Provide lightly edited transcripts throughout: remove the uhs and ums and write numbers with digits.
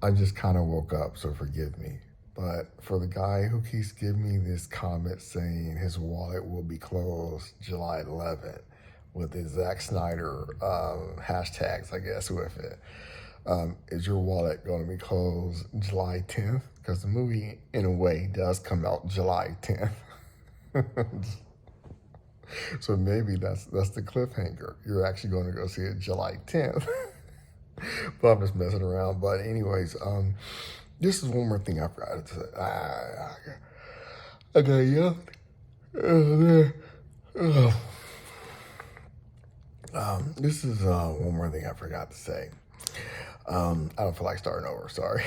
I just kind of woke up, so forgive me. But for the guy who keeps giving me this comment saying his wallet will be closed July 11th with the Zack Snyder hashtags, I guess, with it, is your wallet going to be closed July 10th? Because the movie, in a way, does come out July 10th. So maybe that's the cliffhanger. You're actually going to go see it July 10th. But I'm just messing around. But anyways, this is one more thing I forgot to say. I got yelled. This is one more thing I forgot to say. I don't feel like starting over. Sorry.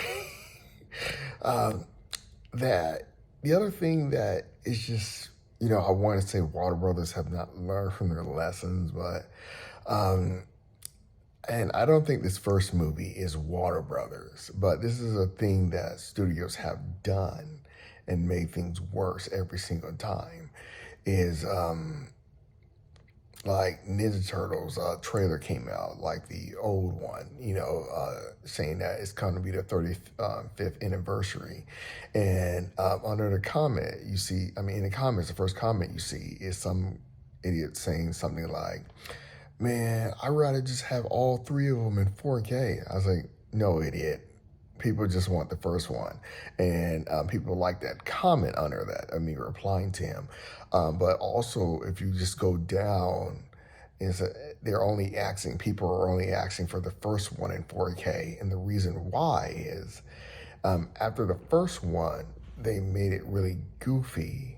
um, that the other thing that is just I want to say Water Brothers have not learned from their lessons, but um, and I don't think this first movie is Water Brothers, but this is a thing that studios have done and made things worse every single time. Is like Ninja Turtles trailer came out, like the old one, saying that it's going to be the 35th anniversary. And under the comment, you see, I mean, in the comments, the first comment you see is some idiot saying something like, man, I'd rather just have all three of them in 4K. I was like, no, idiot. People just want the first one. And people like that comment under that, I mean, replying to him. But also, if you just go down, is they're only asking, people are only asking for the first one in 4K. And the reason why is after the first one, they made it really goofy,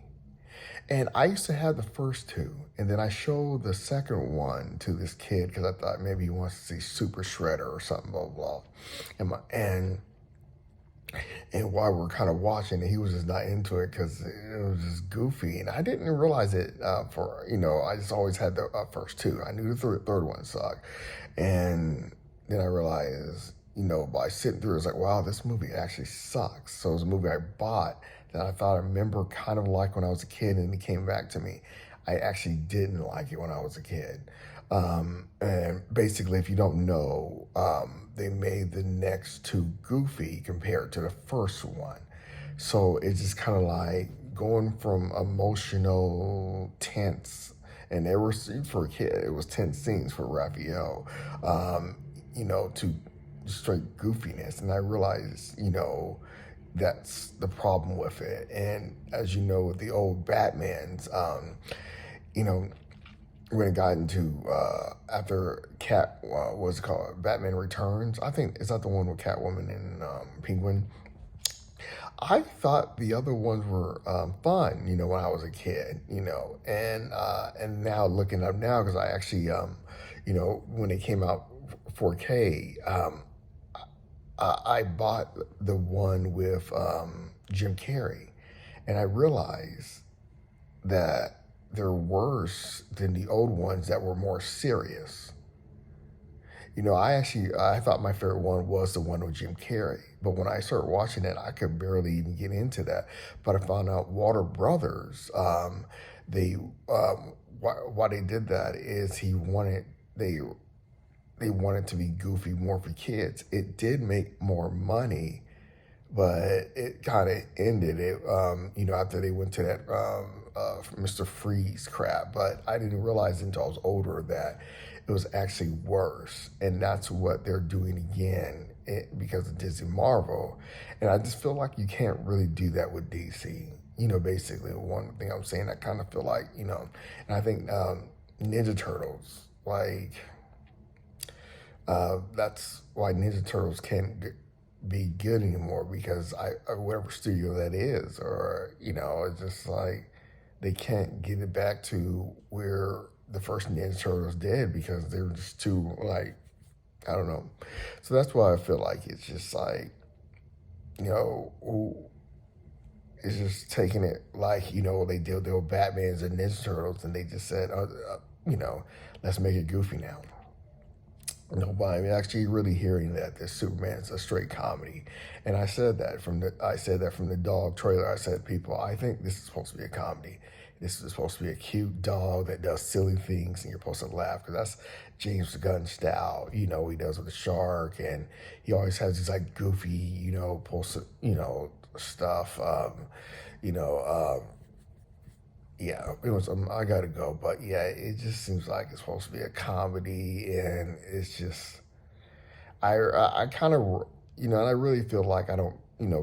and I used to have the first two, and then I showed the second one to this kid because I thought maybe he wants to see Super Shredder or something, blah blah. Blah. And while we're kind of watching it, he was just not into it because it was just goofy, and I didn't realize it I just always had the first two. I knew the third one sucked, and then I realized by sitting through, it's like, wow, this movie actually sucks. So it was a movie I bought that I thought I remember kind of like when I was a kid, and it came back to me. I actually didn't like it when I was a kid. And basically, if you don't know, they made the next two goofy compared to the first one. So it's just kind of like going from emotional, tense, and there were, for a kid, it was tense scenes for Raphael, to straight goofiness. And I realized, that's the problem with it. And as you know, with the old Batmans, you know, when it got into after Cat, what's it called? Batman Returns. I think is that the one with Catwoman and Penguin. I thought the other ones were fun, when I was a kid, and now looking up now because I actually, when it came out 4K, I bought the one with Jim Carrey, and I realized that they're worse than the old ones that were more serious. I thought my favorite one was the one with Jim Carrey, but when I started watching it, I could barely even get into that. But I found out Water Brothers, they why they did that is they wanted to be goofy more for kids. It did make more money, but it kind of ended it, after they went to that Mr. Freeze crap. But I didn't realize until I was older that it was actually worse. And that's what they're doing again because of Disney Marvel. And I just feel like you can't really do that with DC. Basically, one thing I'm saying, I kind of feel like, and I think Ninja Turtles, like, that's why Ninja Turtles can't be good anymore because whatever studio that is, or it's just like they can't get it back to where the first Ninja Turtles did because they were just too like I don't know. So that's why I feel like it's just like you know it's just taking it like they did the Batman's and Ninja Turtles and they just said let's make it goofy now. But I'm actually really hearing that this Superman's a straight comedy, and I said that from the dog trailer. I said, people, I think this is supposed to be a comedy. this is supposed to be a cute dog that does silly things, and you're supposed to laugh because that's James Gunn style. He does with the shark, and he always has these like goofy, post, stuff. You know, yeah, it was. I gotta go, but yeah, it just seems like it's supposed to be a comedy, and it's just I kind of, and I really feel like I don't,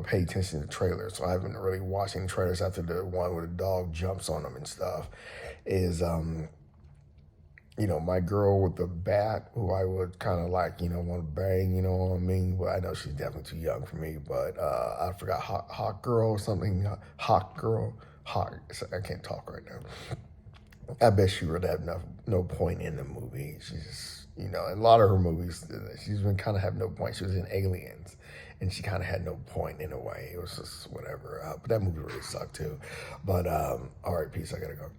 pay attention to trailers. So I haven't really watched any trailers after the one where the dog jumps on them and stuff. Is my girl with the bat, who I would kind of like, want to bang, what I mean? But I know she's definitely too young for me. But I forgot Hawk Girl or something. Hawk Girl, Hawk. I can't talk right now. I bet she would have no point in the movie. She's just, a lot of her movies, she's been kind of have no point. She was in Aliens, and she kind of had no point in a way. It was just whatever. But that movie really sucked too. But all right, peace. I gotta go.